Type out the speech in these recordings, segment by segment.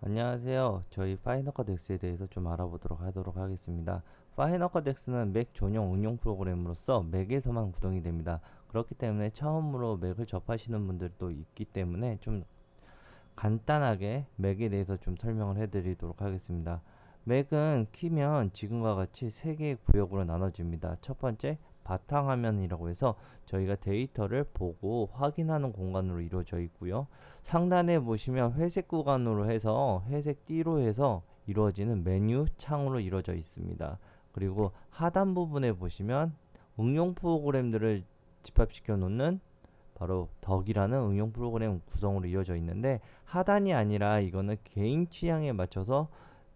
안녕하세요. 저희 파이널 컷 X에 대해서 좀 알아보도록 하겠습니다. 파이널 컷 X는 맥 전용 응용 프로그램으로서 맥에서만 구동이 됩니다. 그렇기 때문에 처음으로 맥을 접하시는 분들도 있기 때문에 좀 간단하게 맥에 대해서 좀 설명을 해드리도록 하겠습니다. 맥은 키면 지금과 같이 세 개의 구역으로 나눠집니다. 첫 번째, 바탕화면이라고 해서 저희가 데이터를 보고 확인하는 공간으로 이루어져 있고요. 상단에 보시면 회색 구간으로 해서 회색 띠로 해서 이루어지는 메뉴 창으로 이루어져 있습니다. 그리고 하단 부분에 보시면 응용 프로그램들을 집합시켜 놓는 바로 덕이라는 응용 프로그램 구성으로 이루어져 있는데, 하단이 아니라 이거는 개인 취향에 맞춰서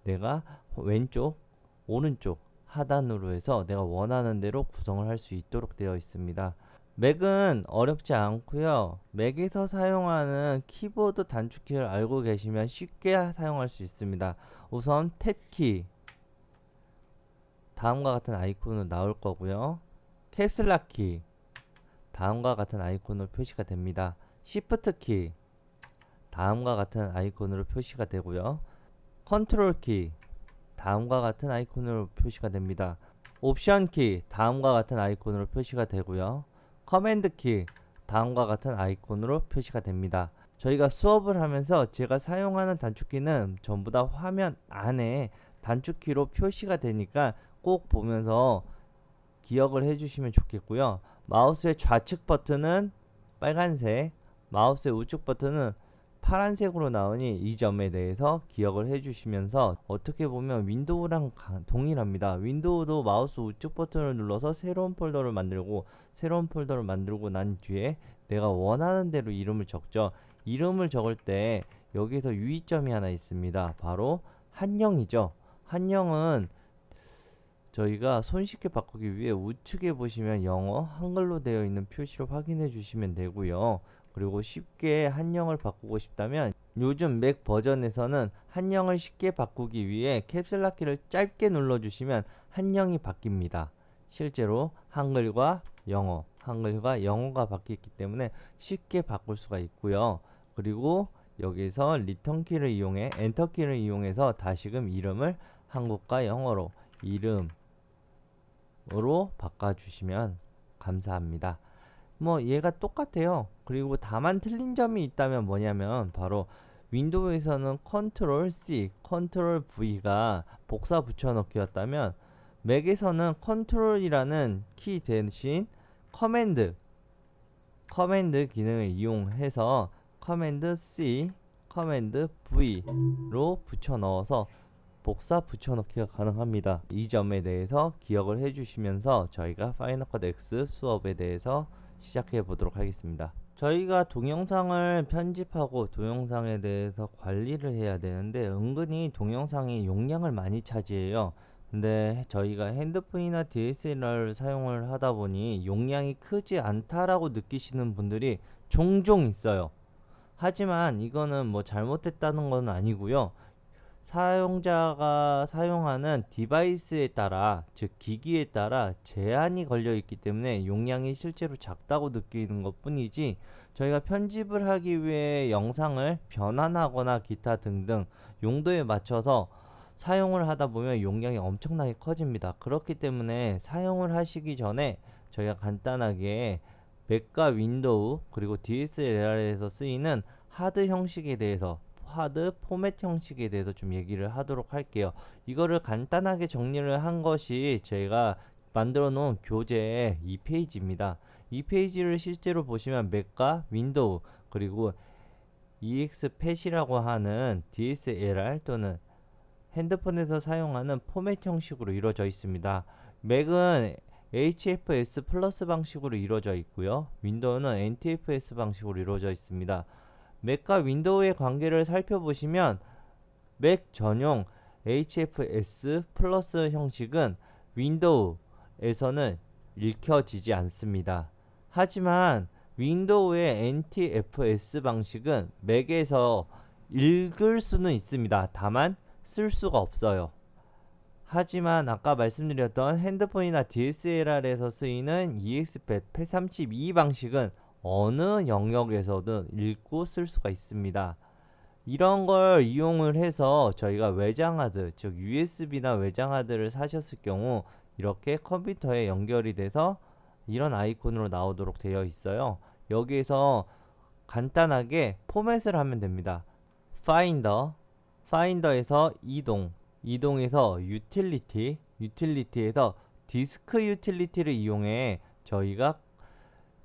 내가 왼쪽, 오른쪽, 하단으로 해서 내가 원하는 대로 구성을 할 수 있도록 되어 있습니다. 맥은 어렵지 않고요. 맥에서 사용하는 키보드 단축키를 알고 계시면 쉽게 사용할 수 있습니다. 우선 탭키, 다음과 같은 아이콘으로 나올 거고요. 캡슐락 키, 다음과 같은 아이콘으로 표시가 됩니다. Shift 키, 다음과 같은 아이콘으로 표시가 되고요. 컨트롤 키, 다음과 같은 아이콘으로 표시가 됩니다. 옵션 키, 다음과 같은 아이콘으로 표시가 되고요. 커맨드 키, 다음과 같은 아이콘으로 표시가 됩니다. 저희가 수업을 하면서 제가 사용하는 단축키는 전부 다 화면 안에 단축키로 표시가 되니까 꼭 보면서 기억을 해주시면 좋겠고요. 마우스의 좌측 버튼은 빨간색, 마우스의 우측 버튼은 파란색으로 나오니 이 점에 대해서 기억을 해주시면서, 어떻게 보면 윈도우랑 동일합니다. 윈도우도 마우스 우측 버튼을 눌러서 새로운 폴더를 만들고, 새로운 폴더를 만들고 난 뒤에 내가 원하는 대로 이름을 적죠. 이름을 적을 때 여기서 유의점이 하나 있습니다. 바로 한영이죠. 한영은 저희가 손쉽게 바꾸기 위해 우측에 보시면 영어, 한글로 되어 있는 표시를 확인해 주시면 되고요. 그리고 쉽게 한영을 바꾸고 싶다면 요즘 맥 버전에서는 한영을 쉽게 바꾸기 위해 캡슐락 키를 짧게 눌러 주시면 한영이 바뀝니다. 실제로 한글과 영어가 바뀌기 때문에 쉽게 바꿀 수가 있고요. 그리고 여기서 리턴 키를 이용해 엔터 키를 이용해서 다시금 이름을 한국과 영어로 이름으로 바꿔주시면 감사합니다. 뭐 얘가 똑같아요. 그리고 다만 틀린 점이 있다면 뭐냐면, 바로 윈도우에서는 컨트롤 C, 컨트롤 V가 복사 붙여넣기였다면, 맥에서는 컨트롤이라는 키 대신 커맨드 기능을 이용해서 커맨드 C, 커맨드 V로 붙여넣어서 복사 붙여넣기가 가능합니다. 이 점에 대해서 기억을 해주시면서 저희가 파이널 컷 X 수업에 대해서 시작해 보도록 하겠습니다. 저희가 동영상을 편집하고 동영상에 대해서 관리를 해야 되는데, 은근히 동영상이 용량을 많이 차지해요. 근데 저희가 핸드폰이나 DSLR을 사용을 하다 보니 용량이 크지 않다라고 느끼시는 분들이 종종 있어요. 하지만 이거는 뭐 잘못됐다는 건 아니고요. 사용자가 사용하는 디바이스에 따라, 즉 기기에 따라 제한이 걸려 있기 때문에 용량이 실제로 작다고 느끼는 것 뿐이지, 저희가 편집을 하기 위해 영상을 변환하거나 기타 등등 용도에 맞춰서 사용을 하다 보면 용량이 엄청나게 커집니다. 그렇기 때문에 사용을 하시기 전에 저희가 간단하게 맥과 윈도우 그리고 DSLR에서 쓰이는 하드 형식에 대해서, 하드 포맷 형식에 대해서 좀 얘기를 하도록 할게요. 이거를 간단하게 정리를 한 것이 제가 만들어 놓은 교재 2페이지입니다. 이 페이지를 실제로 보시면 맥과 윈도우 그리고 EXPAT이라고 하는 DSLR 또는 핸드폰에서 사용하는 포맷 형식으로 이루어져 있습니다. 맥은 HFS 플러스 방식으로 이루어져 있고요. 윈도우는 NTFS 방식으로 이루어져 있습니다. 맥과 윈도우의 관계를 살펴보시면, 맥 전용 HFS 플러스 형식은 윈도우에서는 읽혀지지 않습니다. 하지만 윈도우의 NTFS 방식은 맥에서 읽을 수는 있습니다. 다만 쓸 수가 없어요. 하지만 아까 말씀드렸던 핸드폰이나 DSLR에서 쓰이는 EXPAT FAT32 방식은 어느 영역에서든 읽고 쓸 수가 있습니다. 이런 걸 이용을 해서 저희가 외장하드, 즉 USB나 외장하드를 사셨을 경우 이렇게 컴퓨터에 연결이 돼서 이런 아이콘으로 나오도록 되어 있어요. 여기에서 간단하게 포맷을 하면 됩니다. 파인더에서 이동에서 유틸리티에서 디스크 유틸리티를 이용해 저희가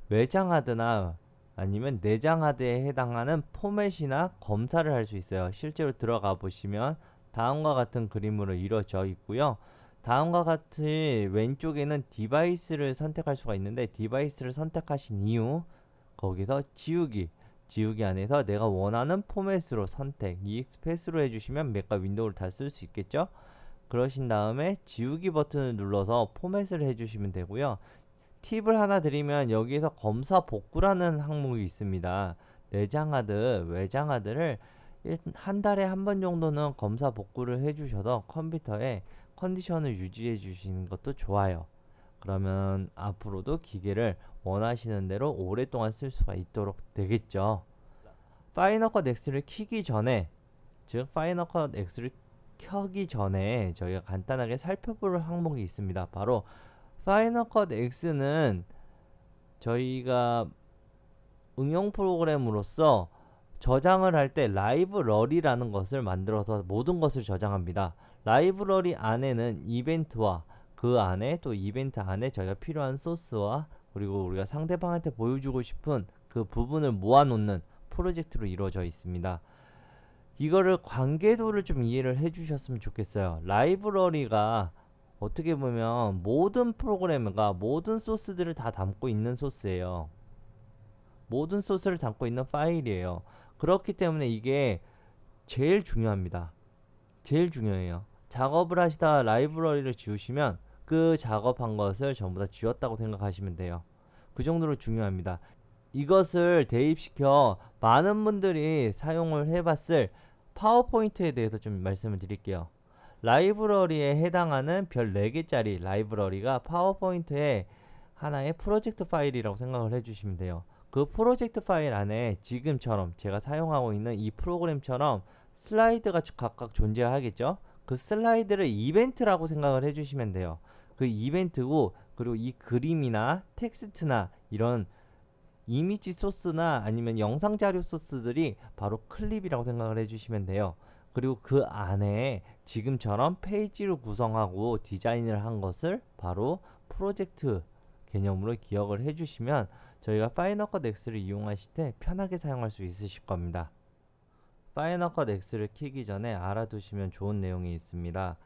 외장하드나 아니면 내장하드에 해당하는 포맷이나 검사를 할 수 있어요. 실제로 들어가 보시면 다음과 같은 그림으로 이루어져 있고요. 다음과 같이 왼쪽에는 디바이스를 선택할 수가 있는데, 디바이스를 선택하신 이후 거기서 지우기 안에서 내가 원하는 포맷으로 선택, EXPS로 해주시면 맥과 윈도우를 다 쓸 수 있겠죠. 그러신 다음에 지우기 버튼을 눌러서 포맷을 해주시면 되고요. 팁을 하나 드리면 여기에서 검사 복구라는 항목이 있습니다. 내장하드, 외장하드를 한 달에 한 번 정도는 검사 복구를 해주셔서 컴퓨터에 컨디션을 유지해 주시는 것도 좋아요. 그러면 앞으로도 기계를 원하시는 대로 오랫동안 쓸 수가 있도록 되겠죠. 파이널 컷 X를 키기 전에, 즉 파이널 컷 X를 켜기 전에 저희가 간단하게 살펴볼 항목이 있습니다. 바로 파이널 컷 X는 저희가 응용 프로그램으로서 저장을 할 때 라이브러리라는 것을 만들어서 모든 것을 저장합니다. 라이브러리 안에는 이벤트와 그 안에 또 이벤트 안에 저희가 필요한 소스와 그리고 우리가 상대방한테 보여주고 싶은 그 부분을 모아놓는 프로젝트로 이루어져 있습니다. 이거를 관계도를 좀 이해를 해주셨으면 좋겠어요. 라이브러리가 어떻게 보면 모든 프로그램과 모든 소스들을 다 담고 있는 소스예요. 모든 소스를 담고 있는 파일이에요. 그렇기 때문에 이게 제일 중요합니다. 제일 중요해요. 작업을 하시다가 라이브러리를 지우시면 그 작업한 것을 전부 다 지웠다고 생각하시면 돼요. 그 정도로 중요합니다. 이것을 대입시켜 많은 분들이 사용을 해봤을 파워포인트에 대해서 좀 말씀을 드릴게요. 라이브러리에 해당하는 별 4개짜리 라이브러리가 파워포인트의 하나의 프로젝트 파일이라고 생각을 해주시면 돼요. 그 프로젝트 파일 안에 지금처럼 제가 사용하고 있는 이 프로그램처럼 슬라이드가 각각 존재하겠죠. 그 슬라이드를 이벤트라고 생각을 해주시면 돼요. 그 이벤트고, 그리고 이 그림이나 텍스트나 이런 이미지 소스나 아니면 영상 자료 소스들이 바로 클립이라고 생각을 해주시면 돼요. 그리고 그 안에 지금처럼 페이지를 구성하고 디자인을 한 것을 바로 프로젝트 개념으로 기억을 해주시면 저희가 파이널 컷 X를 이용하실 때 편하게 사용할 수 있으실 겁니다. 파이널 컷 X를 키기 전에 알아두시면 좋은 내용이 있습니다.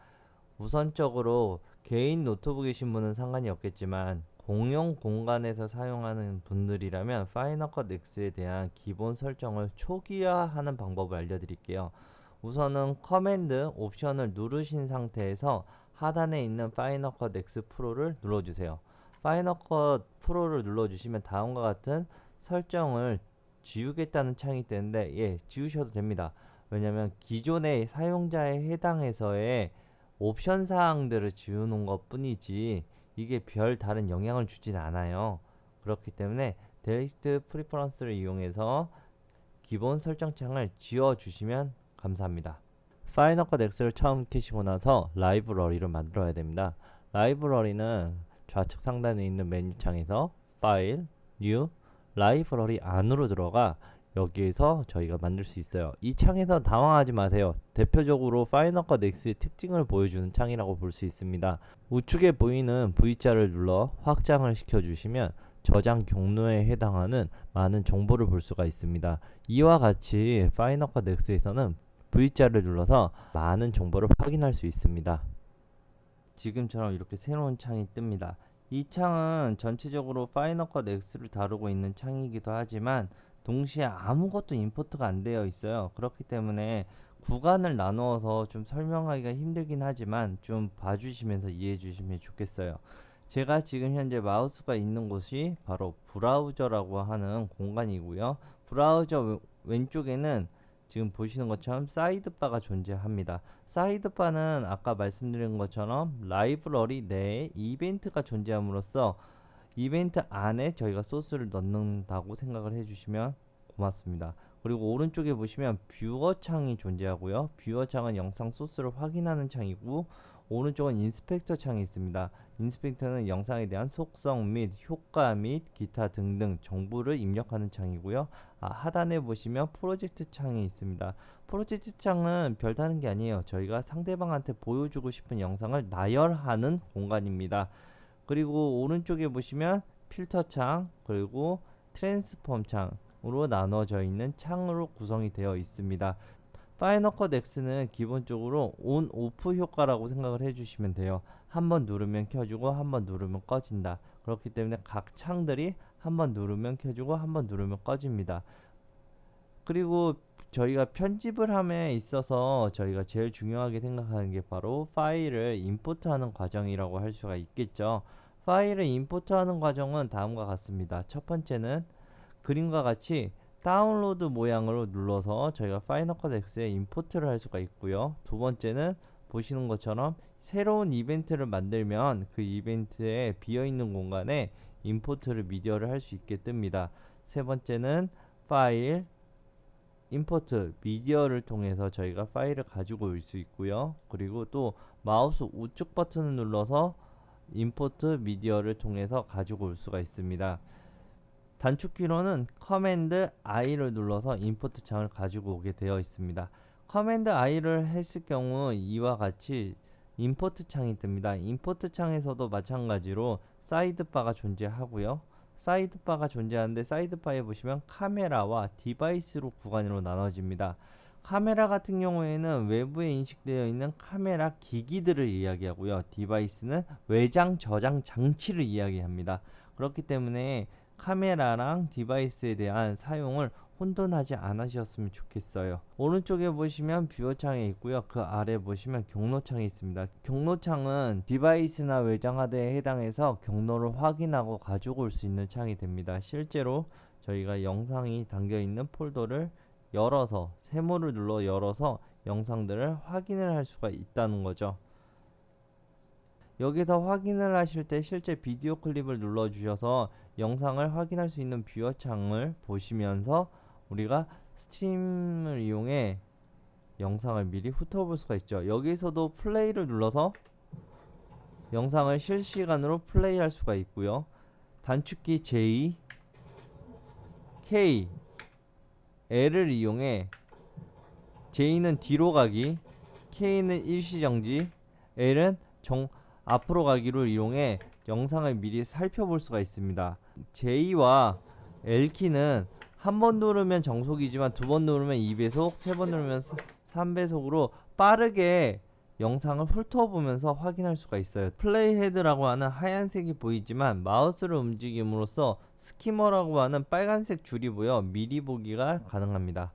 우선적으로 개인 노트북이신 분은 상관이 없겠지만 공용 공간에서 사용하는 분들이라면 파이널 컷 X에 대한 기본 설정을 초기화하는 방법을 알려드릴게요. 우선은 커맨드 옵션을 누르신 상태에서 하단에 있는 파이널 컷 X 프로를 눌러주세요. 파이널 컷 프로를 눌러주시면 다음과 같은 설정을 지우겠다는 창이 뜨는데, 예, 지우셔도 됩니다. 왜냐면 기존의 사용자에 해당해서의 옵션 사항들을 지우는 것 뿐이지 이게 별 다른 영향을 주진 않아요. 그렇기 때문에 델리트 프리퍼런스를 이용해서 기본 설정창을 지워주시면 감사합니다. 파이널 컷 X를 처음 켜시고 나서 라이브러리를 만들어야 됩니다. 라이브러리는 좌측 상단에 있는 메뉴창에서 파일, 뉴, 라이브러리 안으로 들어가 여기에서 저희가 만들 수 있어요. 이 창에서 당황하지 마세요. 대표적으로 파이널 컷 X의 특징을 보여주는 창이라고 볼 수 있습니다. 우측에 보이는 V자를 눌러 확장을 시켜주시면 저장 경로에 해당하는 많은 정보를 볼 수가 있습니다. 이와 같이 파이널 컷 X에서는 V자를 눌러서 많은 정보를 확인할 수 있습니다. 지금처럼 이렇게 새로운 창이 뜹니다. 이 창은 전체적으로 파이널 컷 X를 다루고 있는 창이기도 하지만 동시에 아무것도 임포트가 안 되어 있어요. 그렇기 때문에 구간을 나누어서 좀 설명하기가 힘들긴 하지만 좀 봐주시면서 이해해 주시면 좋겠어요. 제가 지금 현재 마우스가 있는 곳이 바로 브라우저라고 하는 공간이고요. 브라우저 왼쪽에는 지금 보시는 것처럼 사이드바가 존재합니다. 사이드바는 아까 말씀드린 것처럼 라이브러리 내에 이벤트가 존재함으로써 이벤트 안에 저희가 소스를 넣는다고 생각을 해주시면 고맙습니다. 그리고 오른쪽에 보시면 뷰어 창이 존재하고요. 뷰어 창은 영상 소스를 확인하는 창이고, 오른쪽은 인스펙터 창이 있습니다. 인스펙터는 영상에 대한 속성 및 효과 및 기타 등등 정보를 입력하는 창이고요. 하단에 보시면 프로젝트 창이 있습니다. 프로젝트 창은 별다른 게 아니에요. 저희가 상대방한테 보여주고 싶은 영상을 나열하는 공간입니다. 그리고 오른쪽에 보시면 필터 창, 그리고 트랜스폼 창으로 나눠져 있는 창으로 구성이 되어 있습니다. 파이널 컷 X는 기본적으로 온 오프 효과라고 생각을 해주시면 돼요. 한번 누르면 켜주고 한번 누르면 꺼진다. 그렇기 때문에 각 창들이 한번 누르면 켜주고 한번 누르면 꺼집니다. 그리고 저희가 편집을 함에 있어서 저희가 제일 중요하게 생각하는 게 바로 파일을 임포트하는 과정이라고 할 수가 있겠죠. 파일을 임포트하는 과정은 다음과 같습니다. 첫 번째는 그림과 같이 다운로드 모양으로 눌러서 저희가 파이널 컷 X에 임포트를 할 수가 있고요. 두 번째는 보시는 것처럼 새로운 이벤트를 만들면 그 이벤트에 비어있는 공간에 임포트를 미디어를 할 수 있게 뜹니다. 세 번째는 파일 임포트 미디어를 통해서 저희가 파일을 가지고 올 수 있고요. 그리고 또 마우스 우측 버튼을 눌러서 임포트 미디어를 통해서 가지고 올 수가 있습니다. 단축키로는 커맨드 I를 눌러서 임포트 창을 가지고 오게 되어 있습니다. 커맨드 I를 했을 경우 이와 같이 임포트 창이 뜹니다. 임포트 창에서도 마찬가지로 사이드바가 존재하고요. 사이드바가 존재하는데 사이드바에 보시면 카메라와 디바이스로 구간으로 나눠집니다. 카메라 같은 경우에는 외부에 인식되어 있는 카메라 기기들을 이야기하고요. 디바이스는 외장 저장 장치를 이야기합니다. 그렇기 때문에 카메라랑 디바이스에 대한 사용을 혼돈하지 않으셨으면 좋겠어요. 오른쪽에 보시면 뷰어 창이 있고요. 그 아래 보시면 경로 창이 있습니다. 경로 창은 디바이스나 외장 하드에 해당해서 경로를 확인하고 가지고 올 수 있는 창이 됩니다. 실제로 저희가 영상이 담겨 있는 폴더를 열어서 세모를 눌러 열어서 영상들을 확인을 할 수가 있다는 거죠. 여기서 확인을 하실 때 실제 비디오 클립을 눌러 주셔서 영상을 확인할 수 있는 뷰어 창을 보시면서 우리가 스팀을 이용해 영상을 미리 훑어볼 수가 있죠. 여기서도 플레이를 눌러서 영상을 실시간으로 플레이할 수가 있고요. 단축키 J, K, L을 이용해 J는 뒤로 가기, K는 일시정지, L은 앞으로 가기를 이용해 영상을 미리 살펴볼 수가 있습니다. J와 L키는 한 번 누르면 정속이지만 두 번 누르면 2배속, 세 번 누르면 3배속으로 빠르게 영상을 훑어보면서 확인할 수가 있어요. 플레이 헤드라고 하는 하얀색이 보이지만 마우스를 움직임으로써 스키머라고 하는 빨간색 줄이 보여 미리 보기가 가능합니다.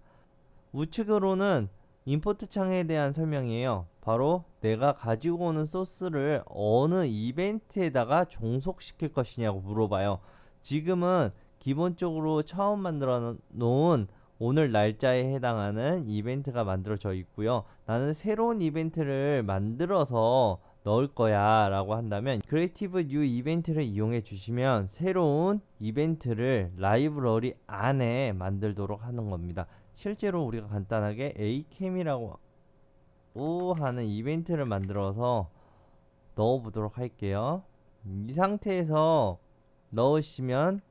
우측으로는 임포트 창에 대한 설명이에요. 바로 내가 가지고 오는 소스를 어느 이벤트에다가 종속시킬 것이냐고 물어봐요. 지금은 기본적으로 처음 만들어 놓은 오늘 날짜에 해당하는 이벤트가 만들어져 있고요. 나는 새로운 이벤트를 만들어서 넣을 거야 라고 한다면 크리에이티브 뉴 이벤트를 이용해 주시면 새로운 이벤트를 라이브러리 안에 만들도록 하는 겁니다. 실제로 우리가 간단하게 Acam이라고 하는 이벤트를 만들어서 넣어 보도록 할게요. 이 상태에서 넣으시면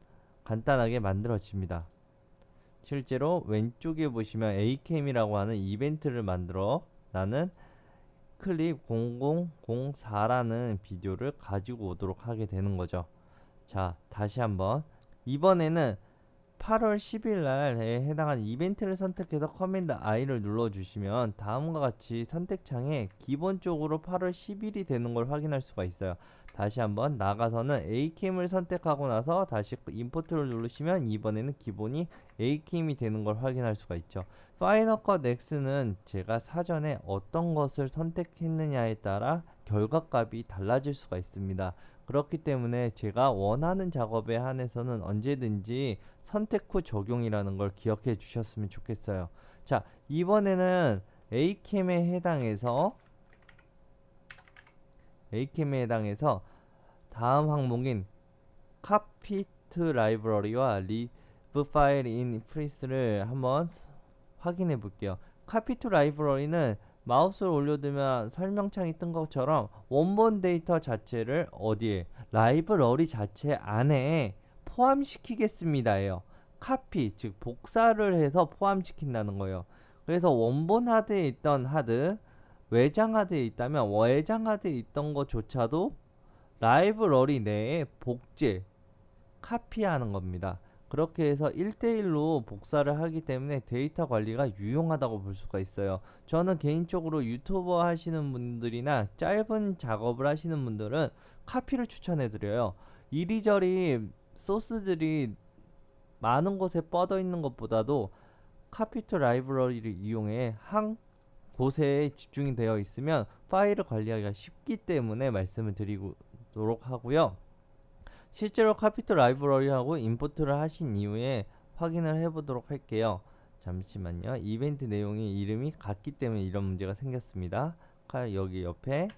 간단하게 만들어집니다. 실제로 왼쪽에 보시면 Acam이라고 하는 이벤트를 만들어 나는 클립 0004라는 비디오를 가지고 오도록 하게 되는 거죠. 자, 다시 한번 이번에는 8월 10일 날에 해당하는 이벤트를 선택해서 커맨드 I를 눌러주시면 다음과 같이 선택창에 기본적으로 8월 10일이 되는 걸 확인할 수가 있어요. 다시 한번 나가서는 Acam을 선택하고 나서 다시 임포트를 누르시면 이번에는 기본이 Acam이 되는 걸 확인할 수가 있죠. 파이널 컷 X는 제가 사전에 어떤 것을 선택했느냐에 따라 결과값이 달라질 수가 있습니다. 그렇기 때문에 제가 원하는 작업에 한해서는 언제든지 선택 후 적용이라는 걸 기억해 주셨으면 좋겠어요. 자, 이번에는 Acam에 해당해서 다음 항목인 카피트 라이브러리와 파일 in 프리스를 한번 확인해 볼게요. copy to library는 마우스를 올려두면 설명창이 뜬 것처럼 원본 데이터 자체를 어디에? 라이브러리 자체 안에 포함시키겠습니다예요. 카피, 즉 복사를 해서 포함시킨다는 거예요. 그래서 원본 하드에 있던 하드, 외장 하드에 있다면 외장 하드에 있던 것조차도 라이브러리 내에 복제, 카피하는 겁니다. 그렇게 해서 1대1로 복사를 하기 때문에 데이터 관리가 유용하다고 볼 수가 있어요. 저는 개인적으로 유튜버 하시는 분들이나 짧은 작업을 하시는 분들은 카피를 추천해 드려요. 이리저리 소스들이 많은 곳에 뻗어 있는 것보다도 카피 투 라이브러리를 이용해 한 곳에 집중이 되어 있으면 파일을 관리하기가 쉽기 때문에 말씀을 드리도록 하고요. 실제로 카피투 라이브러리하고 임포트를 하신 이후에 확인을 해보도록 할게요. 잠시만요. 이벤트 내용이 이름이 같기 때문에 이런 문제가 생겼습니다. 여기 옆에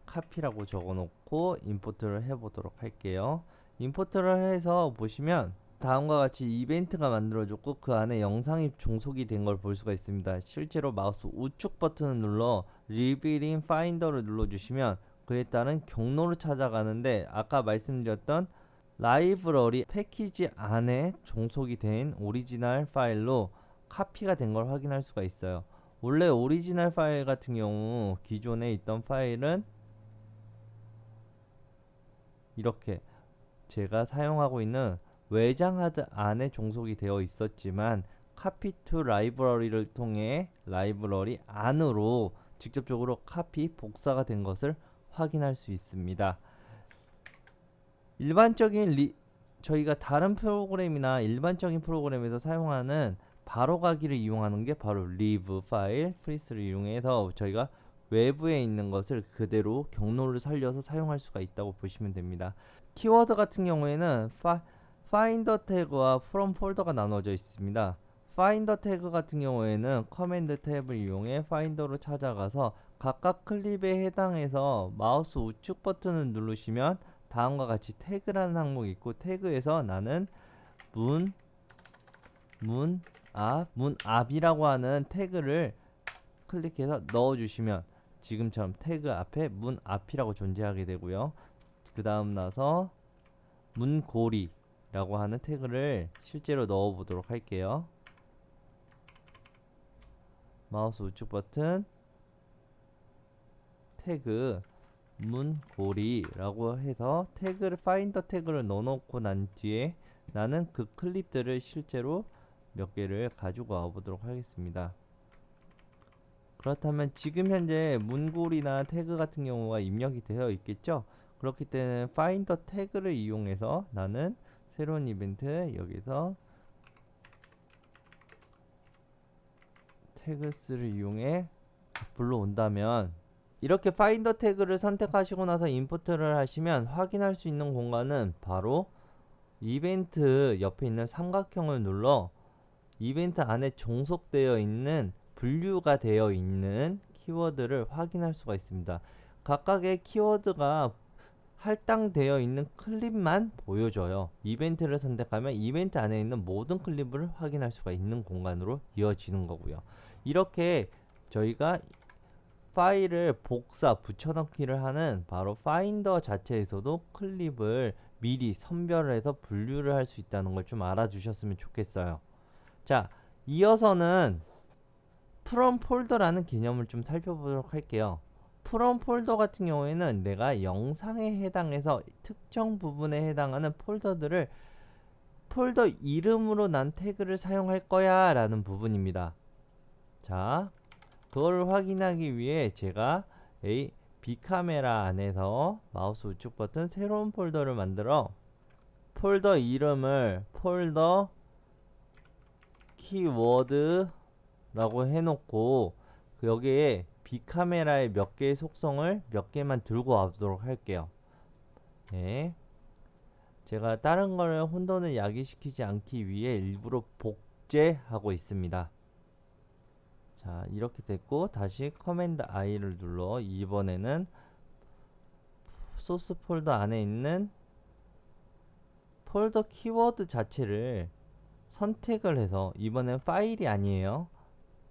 카피라고 적어놓고 임포트를 해보도록 할게요. 임포트를 해서 보시면 다음과 같이 이벤트가 만들어졌고 그 안에 영상이 종속이 된 걸 볼 수가 있습니다. 실제로 마우스 우측 버튼을 눌러 리빌인 파인더를 눌러주시면 그에 따른 경로를 찾아가는데 아까 말씀드렸던 라이브러리 패키지 안에 종속이 된 오리지널 파일로 카피가 된 걸 확인할 수가 있어요. 원래 오리지널 파일 같은 경우 기존에 있던 파일은 이렇게 제가 사용하고 있는 외장 하드 안에 종속이 되어 있었지만 카피 투 라이브러리를 통해 라이브러리 안으로 직접적으로 카피 복사가 된 것을 확인할 수 있습니다. 일반적인 저희가 다른 프로그램이나 일반적인 프로그램에서 사용하는 바로가기를 이용하는 게 바로 리브 파일 프리스를 이용해서 저희가 외부에 있는 것을 그대로 경로를 살려서 사용할 수가 있다고 보시면 됩니다. 키워드 같은 경우에는 파인더 태그와 프롬 폴더가 나눠져 있습니다. 파인더 태그 같은 경우에는 커맨드 탭을 이용해 파인더로 찾아가서 각각 클립에 해당해서 마우스 우측 버튼을 누르시면 다음과 같이 태그라는 항목이 있고 태그에서 나는 문앞이라고 하는 태그를 클릭해서 넣어주시면 지금처럼 태그 앞에 문앞이라고 존재하게 되고요. 그 다음 나서 문고리라고 하는 태그를 실제로 넣어 보도록 할게요. 마우스 우측 버튼 태그 문고리라고 해서 태그를 파인더 태그를 넣어놓고 난 뒤에 나는 그 클립들을 실제로 몇 개를 가지고 와 보도록 하겠습니다. 그렇다면 지금 현재 문고리나 태그 같은 경우가 입력이 되어 있겠죠. 그렇기 때문에 파인더 태그를 이용해서 나는 새로운 이벤트 여기서 태그스를 이용해 불러온다면 이렇게 파인더 태그를 선택하시고 나서 임포트를 하시면 확인할 수 있는 공간은 바로 이벤트 옆에 있는 삼각형을 눌러 이벤트 안에 종속되어 있는 분류가 되어 있는 키워드를 확인할 수가 있습니다. 각각의 키워드가 할당되어 있는 클립만 보여줘요. 이벤트를 선택하면 이벤트 안에 있는 모든 클립을 확인할 수가 있는 공간으로 이어지는 거고요. 이렇게 저희가 파일을 복사 붙여넣기를 하는 바로 파인더 자체에서도 클립을 미리 선별해서 분류를 할 수 있다는 걸 좀 알아주셨으면 좋겠어요. 자, 이어서는 프롬 폴더라는 개념을 좀 살펴보도록 할게요. 프롬 폴더 같은 경우에는 내가 영상에 해당해서 특정 부분에 해당하는 폴더들을 폴더 이름으로 난 태그를 사용할 거야 라는 부분입니다. 자, 그걸 확인하기 위해 제가 B카메라 안에서 마우스 우측 버튼 새로운 폴더를 만들어 폴더 이름을 폴더 키워드라고 해놓고 여기에 B카메라의 몇 개의 속성을 몇 개만 들고 와보도록 할게요. 네. 제가 다른 거를 혼돈을 야기시키지 않기 위해 일부러 복제하고 있습니다. 자, 이렇게 됐고 다시 커맨드 I를 눌러 이번에는 소스 폴더 안에 있는 폴더 키워드 자체를 선택을 해서, 이번엔 파일이 아니에요,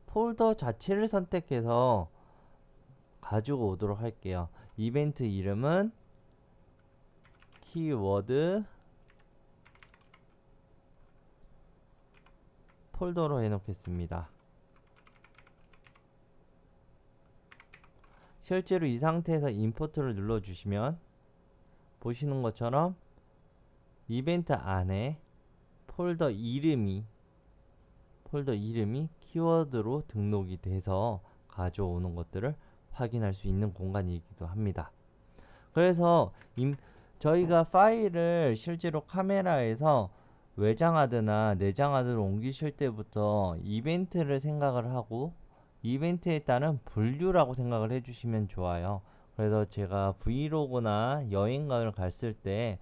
폴더 자체를 선택해서 가지고 오도록 할게요. 이벤트 이름은 키워드 폴더로 해놓겠습니다. 실제로 이 상태에서 임포트를 눌러주시면 보시는 것처럼 이벤트 안에 폴더 이름이 키워드로 등록이 돼서 가져오는 것들을 확인할 수 있는 공간이기도 합니다. 그래서 저희가 파일을 실제로 카메라에서 외장하드나 내장하드로 옮기실 때부터 이벤트를 생각을 하고 이벤트에 따른 분류라고 생각을 해주시면 좋아요. 그래서 제가 브이로그나 여행을 갔을 때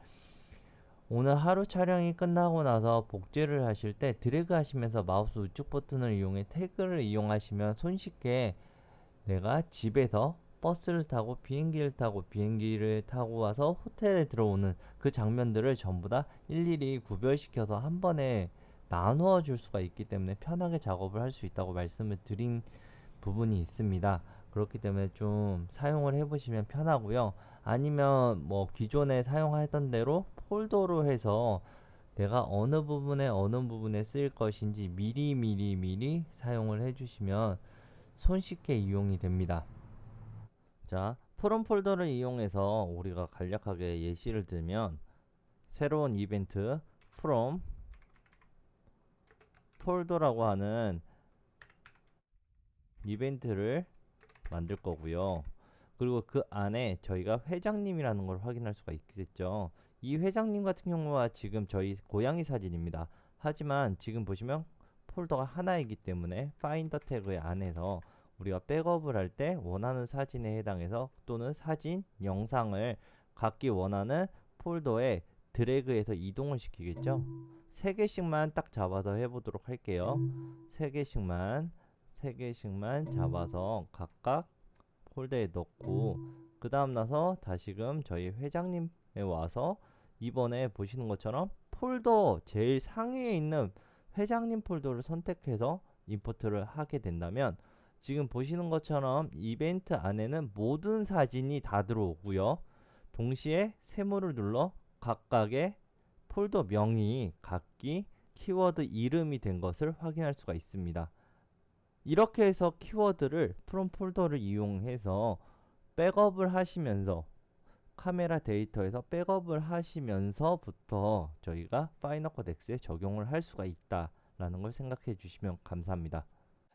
오늘 하루 촬영이 끝나고 나서 복제를 하실 때 드래그 하시면서 마우스 우측 버튼을 이용해 태그를 이용하시면 손쉽게 내가 집에서 버스를 타고 비행기를 타고 와서 호텔에 들어오는 그 장면들을 전부 다 일일이 구별시켜서 한 번에 나누어 줄 수가 있기 때문에 편하게 작업을 할 수 있다고 말씀을 드린 부분이 있습니다. 그렇기 때문에 좀 사용을 해보시면 편하고요. 아니면 뭐 기존에 사용하던 대로 폴더로 해서 내가 어느 부분에 쓰일 것인지 미리 사용을 해주시면 손쉽게 이용이 됩니다. 자, 프롬 폴더를 이용해서 우리가 간략하게 예시를 들면 새로운 이벤트 프롬 폴더라고 하는 이벤트를 만들 거고요. 그리고 그 안에 저희가 회장님이라는 걸 확인할 수가 있겠죠. 이 회장님 같은 경우가 지금 저희 고양이 사진입니다. 하지만 지금 보시면 폴더가 하나이기 때문에 파인더 태그의 안에서 우리가 백업을 할 때 원하는 사진에 해당해서 또는 사진, 영상을 갖기 원하는 폴더에 드래그해서 이동을 시키겠죠. 3개씩만 딱 잡아서 해보도록 할게요. 3개씩만 잡아서 각각 폴더에 넣고 그 다음 나서 다시금 저희 회장님에 와서 이번에 보시는 것처럼 폴더 제일 상위에 있는 회장님 폴더를 선택해서 임포트를 하게 된다면 지금 보시는 것처럼 이벤트 안에는 모든 사진이 다 들어오고요. 동시에 세모를 눌러 각각의 폴더 명이 각기 키워드 이름이 된 것을 확인할 수가 있습니다. 이렇게 해서 키워드를 프롬 폴더를 이용해서 백업을 하시면서 카메라 데이터에서 백업을 하시면서부터 저희가 파이널 컷 X에 적용을 할 수가 있다라는 걸 생각해 주시면 감사합니다.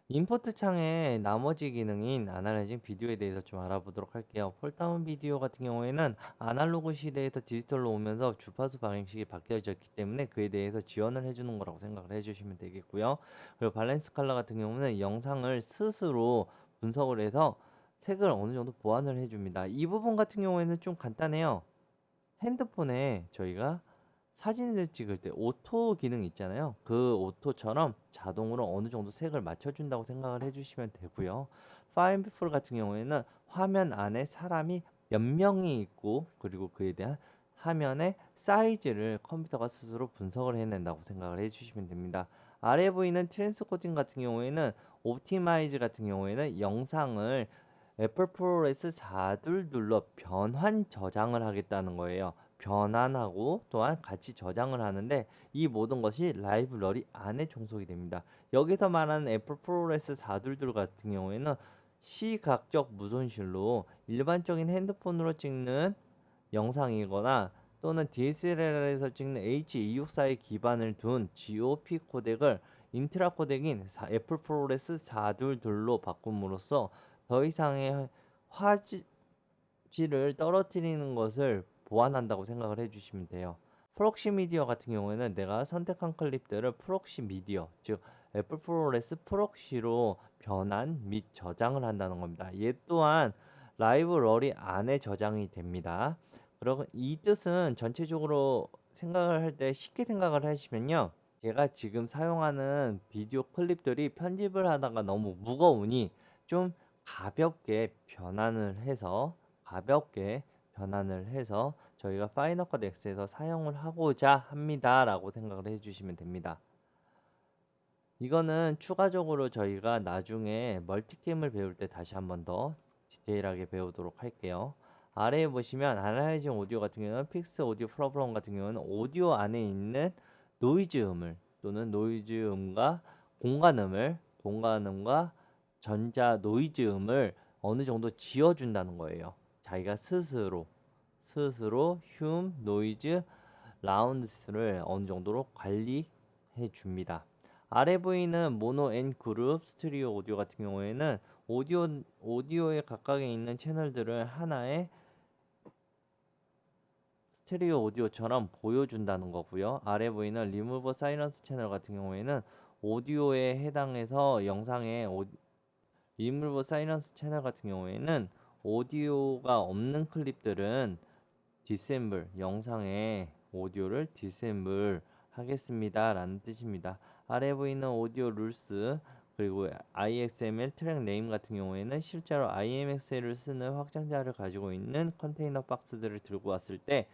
임포트 창의 나머지 기능인 아날라이징 비디오에 대해서 좀 알아보도록 할게요. 폴다운 비디오 같은 경우에는 아날로그 시대에서 디지털로 오면서 주파수 방향식이 바뀌어졌기 때문에 그에 대해서 지원을 해주는 거라고 생각을 해주시면 되겠고요. 그리고 밸런스 컬러 같은 경우는 영상을 스스로 분석을 해서 색을 어느 정도 보완을 해줍니다. 이 부분 같은 경우에는 좀 간단해요. 핸드폰에 저희가 사진을 찍을 때 오토 기능 있잖아요. 그 오토처럼 자동으로 어느 정도 색을 맞춰준다고 생각을 해주시면 되고요. 파인애플 같은 경우에는 화면 안에 사람이 몇 명이 있고 그리고 그에 대한 화면의 사이즈를 컴퓨터가 스스로 분석을 해낸다고 생각을 해주시면 됩니다. 아래 보이는 트랜스코딩 같은 경우에는 옵티마이즈 같은 경우에는 영상을 애플 프로레스 4를 눌러 변환 저장을 하겠다는 거예요. 변환하고 또한 같이 저장을 하는데 이 모든 것이 라이브러리 안에 종속이 됩니다. 여기서 말하는 애플 프로레스 4둘 같은 경우에는 시각적 무손실로 일반적인 핸드폰으로 찍는 영상이거나 또는 DSLR에서 찍는 H264에 기반을 둔 GOP 코덱을 인트라 코덱인 애플 프로레스 422로 바꿈으로써 더 이상의 화질을 떨어뜨리는 것을 보완한다고 생각을 해주시면 돼요. 프록시 미디어 같은 경우에는 내가 선택한 클립들을 프록시 미디어, 즉 애플 프로레스 프록시로 변환 및 저장을 한다는 겁니다. 얘 또한 라이브러리 안에 저장이 됩니다. 그리고 이 뜻은 전체적으로 생각을 할 때 쉽게 생각을 하시면요. 제가 지금 사용하는 비디오 클립들이 편집을 하다가 너무 무거우니 좀 가볍게 변환을 해서 저희가 파이널 컷 X에서 사용을 하고자 합니다 라고 생각을 해주시면 됩니다. 이거는 추가적으로 저희가 나중에 멀티캠을 배울 때 다시 한 번 더 디테일하게 배우도록 할게요. 아래에 보시면 아날라이징 오디오 같은 경우는 픽스 오디오 프로그램 같은 경우는 오디오 안에 있는 노이즈 음을 또는 노이즈 음과 공간음과 전자 노이즈 음을 어느 정도 지어준다는 거예요. 자기가 스스로 노이즈 라운드스를 어느 정도로 관리해 줍니다. 아래 보이는 모노 앤 그룹 스테리오 오디오 같은 경우에는 오디오의 각각에 있는 채널들을 하나의 스테레오 오디오처럼 보여준다는 거고요. 아래 보이는 리무버 사이런스 채널 같은 경우에는 오디오에 해당해서 리무버 사이런스 채널 같은 경우에는 오디오가 없는 클립들은 디셈블 영상에 오디오를 디셈블 하겠습니다 라는 뜻입니다. 아래 보이는 오디오 룰스 그리고 IXML 트랙 네임 같은 경우에는 실제로 IMXL을 쓰는 확장자를 가지고 있는 컨테이너 박스들을 들고 왔을 때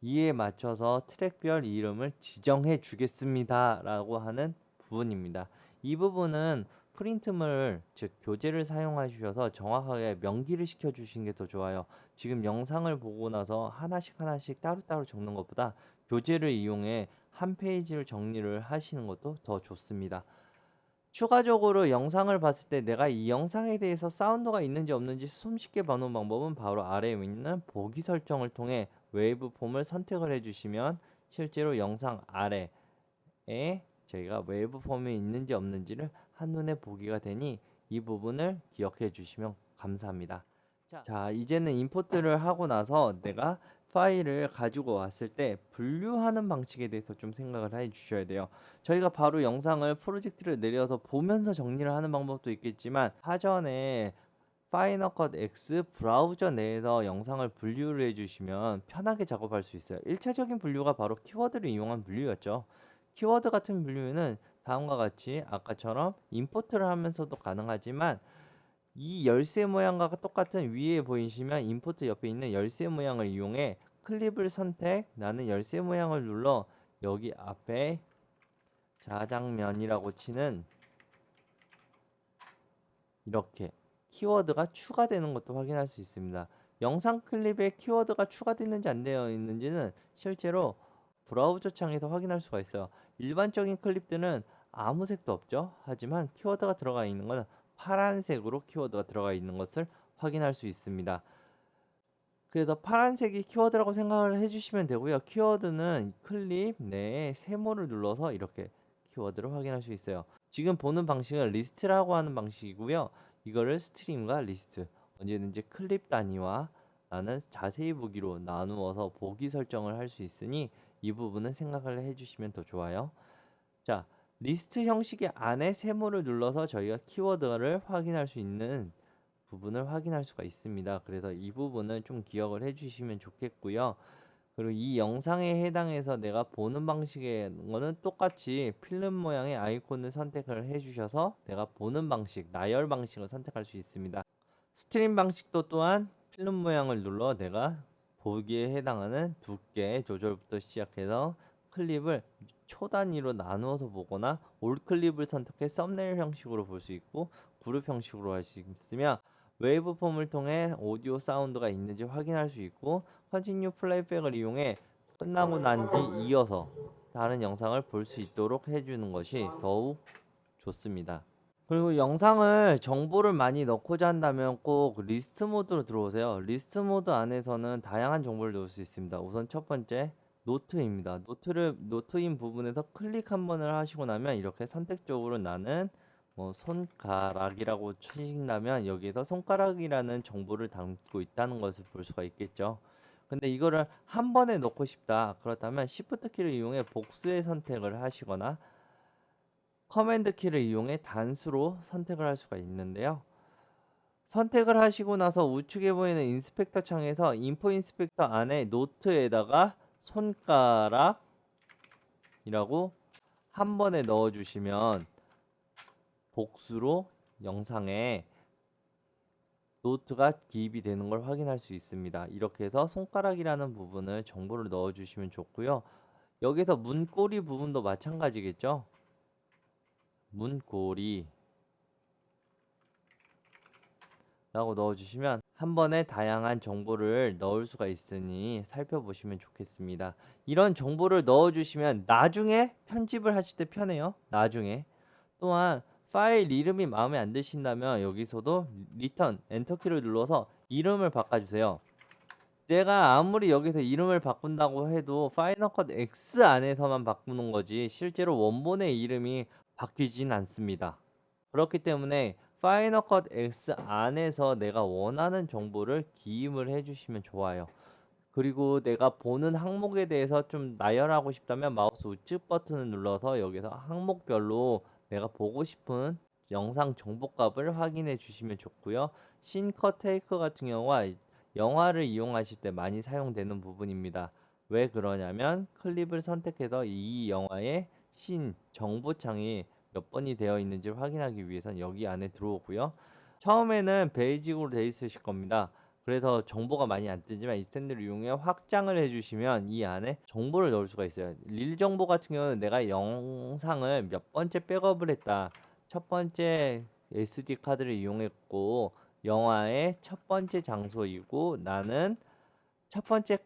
이에 맞춰서 트랙별 이름을 지정해 주겠습니다 라고 하는 부분입니다. 이 부분은 프린트물 즉 교재를 사용하셔서 정확하게 명기를 시켜 주시는 게 더 좋아요. 지금 영상을 보고 나서 하나씩 따로따로 적는 것보다 교재를 이용해 한 페이지를 정리를 하시는 것도 더 좋습니다. 추가적으로 영상을 봤을 때 내가 이 영상에 대해서 사운드가 있는지 없는지 손쉽게 보는 방법은 바로 아래에 있는 보기 설정을 통해 웨이브폼을 선택을 해주시면 실제로 영상 아래에 저희가 웨이브폼이 있는지 없는지를 한눈에 보기가 되니 이 부분을 기억해 주시면 감사합니다. 자, 이제는 임포트를 하고 나서 내가 파일을 가지고 왔을 때 분류하는 방식에 대해서 좀 생각을 해 주셔야 돼요. 저희가 바로 영상을 프로젝트를 내려서 보면서 정리를 하는 방법도 있겠지만 사전에 파이널 컷 X 브라우저 내에서 영상을 분류를 해주시면 편하게 작업할 수 있어요. 1차적인 분류가 바로 키워드를 이용한 분류였죠. 키워드 같은 분류는 다음과 같이 아까처럼 임포트를 하면서도 가능하지만 이 열쇠 모양과 똑같은 위에 보이시면 임포트 옆에 있는 열쇠 모양을 이용해 클립을 나는 열쇠 모양을 눌러 여기 앞에 자장면이라고 치는 이렇게 키워드가 추가되는 것도 확인할 수 있습니다. 영상 클립에 키워드가 추가됐는지 안 되어 있는지는 실제로 브라우저 창에서 확인할 수가 있어요. 일반적인 클립들은 아무 색도 없죠. 하지만 키워드가 들어가 있는 것은 파란색으로 키워드가 들어가 있는 것을 확인할 수 있습니다. 그래서 파란색이 키워드라고 생각을 해주시면 되고요. 키워드는 클립 내에 세모를 눌러서 이렇게 키워드를 확인할 수 있어요. 지금 보는 방식은 리스트라고 하는 방식이고요. 이거를 스트림과 리스트 언제든지 클립 단위와 나는 자세히 보기로 나누어서 보기 설정을 할 수 있으니 이 부분은 생각을 해주시면 더 좋아요. 자, 리스트 형식의 안에 세모를 눌러서 저희가 키워드를 확인할 수 있는 부분을 확인할 수가 있습니다. 그래서 이 부분은 좀 기억을 해주시면 좋겠고요. 그리고 이 영상에 해당해서 내가 보는 방식의 거는 똑같이 필름 모양의 아이콘을 선택을 해주셔서 내가 보는 방식, 나열 방식을 선택할 수 있습니다. 스트림 방식도 또한 필름 모양을 눌러 내가 보기에 해당하는 두께 조절부터 시작해서 클립을 초 단위로 나누어서 보거나 올 클립을 선택해 썸네일 형식으로 볼 수 있고 그룹 형식으로 할 수 있으며 웨이브폼을 통해 오디오 사운드가 있는지 확인할 수 있고 컨티뉴 플레이백을 이용해 끝나고 난 뒤 이어서 다른 영상을 볼 수 있도록 해주는 것이 더욱 좋습니다. 그리고 영상을 정보를 많이 넣고자 한다면 꼭 리스트 모드로 들어오세요. 리스트 모드 안에서는 다양한 정보를 넣을 수 있습니다. 우선 첫 번째 노트입니다. 노트인 부분에서 클릭 한 번을 하시고 나면 이렇게 선택적으로 나는 손가락이라고 치신다면 여기에서 손가락이라는 정보를 담고 있다는 것을 볼 수가 있겠죠. 근데 이거를 한 번에 넣고 싶다. 그렇다면 Shift 키를 이용해 복수의 선택을 하시거나 커맨드 키를 이용해 단수로 선택을 할 수가 있는데요. 선택을 하시고 나서 우측에 보이는 인스펙터 창에서 인포 인스펙터 안에 노트에다가 손가락이라고 한 번에 넣어주시면 복수로 영상에 노트가 기입이 되는 걸 확인할 수 있습니다. 이렇게 해서 손가락이라는 부분을 정보를 넣어주시면 좋고요. 여기서 문고리 부분도 마찬가지겠죠. 문고리 라고 넣어주시면 한 번에 다양한 정보를 넣을 수가 있으니 살펴보시면 좋겠습니다. 이런 정보를 넣어주시면 나중에 편집을 하실 때 편해요. 나중에. 또한 파일 이름이 마음에 안 드신다면 여기서도 리턴 엔터키를 눌러서 이름을 바꿔주세요. 내가 아무리 여기서 이름을 바꾼다고 해도 파이널 컷 X 안에서만 바꾸는 거지 실제로 원본의 이름이 바뀌진 않습니다. 그렇기 때문에 파이널 컷 X 안에서 내가 원하는 정보를 기입을 해주시면 좋아요. 그리고 내가 보는 항목에 대해서 좀 나열하고 싶다면 마우스 우측 버튼을 눌러서 여기서 항목별로 내가 보고 싶은 영상 정보값을 확인해 주시면 좋고요. 씬컷 테이크 같은 경우가 영화를 이용하실 때 많이 사용되는 부분입니다. 왜 그러냐면 클립을 선택해서 이 영화의 씬 정보창이 몇 번이 되어 있는지 확인하기 위해선 여기 안에 들어오고요. 처음에는 베이직으로 되어 있으실 겁니다. 그래서 정보가 많이 안 뜨지만 이 스탠드를 이용해 확장을 해주시면 이 안에 정보를 넣을 수가 있어요. 릴 정보 같은 경우는 내가 영상을 몇 번째 백업을 했다. 첫 번째 SD 카드를 이용했고 영화의 첫 번째 장소이고 나는 첫 번째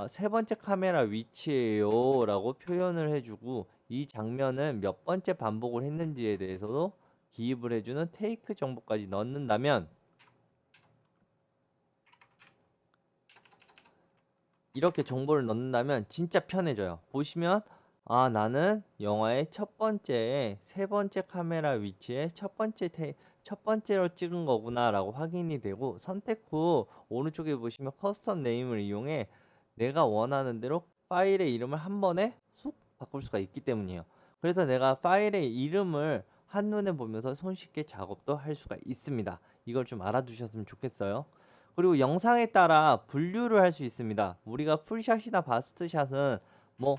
세 번째 카메라 위치예요 라고 표현을 해주고 이 장면은 몇 번째 반복을 했는지에 대해서도 기입을 해주는 테이크 정보까지 넣는다면 이렇게 정보를 넣는다면 진짜 편해져요. 보시면 아 나는 영화의 첫 번째 세 번째 카메라 위치에 첫 번째로 찍은 거구나 라고 확인이 되고 선택 후 오른쪽에 보시면 커스텀 네임을 이용해 내가 원하는 대로 파일의 이름을 한 번에 쑥 바꿀 수가 있기 때문이에요. 그래서 내가 파일의 이름을 한눈에 보면서 손쉽게 작업도 할 수가 있습니다. 이걸 좀 알아두셨으면 좋겠어요. 그리고 영상에 따라 분류를 할 수 있습니다. 우리가 풀샷이나 바스트샷은 뭐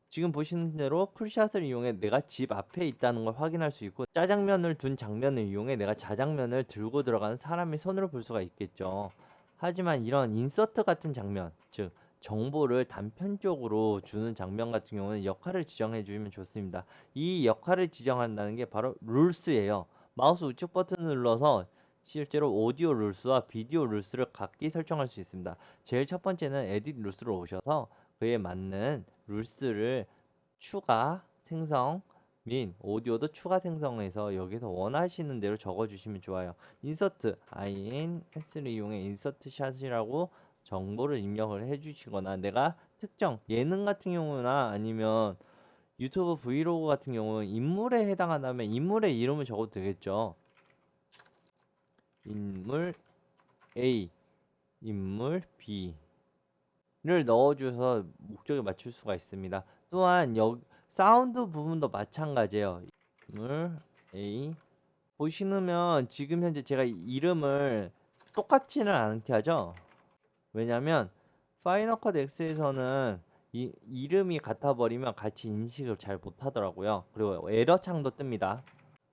지금 보시는 대로 풀샷을 이용해 내가 집 앞에 있다는 걸 확인할 수 있고 짜장면을 둔 장면을 이용해 내가 자장면을 들고 들어가는 사람의 손으로 볼 수가 있겠죠. 하지만 이런 인서트 같은 장면, 즉 정보를 단편적으로 주는 장면 같은 경우는 역할을 지정해 주시면 좋습니다. 이 역할을 지정한다는 게 바로 룰스예요. 마우스 우측 버튼을 눌러서 실제로 오디오 룰스와 비디오 룰스를 각기 설정할 수 있습니다. 제일 첫 번째는 에딧 룰스로 오셔서 그에 맞는 룰스를 추가 생성 및 오디오도 추가 생성해서 여기서 원하시는 대로 적어주시면 좋아요. 인서트 INS를 이용해 인서트 샷이라고 정보를 입력을 해주시거나 내가 특정 예능 같은 경우나 아니면 유튜브 브이로그 같은 경우는 인물에 해당한다면 인물의 이름을 적어도 되겠죠. 인물 A, 인물 B를 넣어줘서 목적에 맞출 수가 있습니다. 또한 사운드 부분도 마찬가지예요. 인물 A 보시면 지금 현재 제가 이름을 똑같지는 않게 하죠. 왜냐면 파이널 컷 X에서는 이름이 같아 버리면 같이 인식을 잘 못하더라고요. 그리고 에러 창도 뜹니다.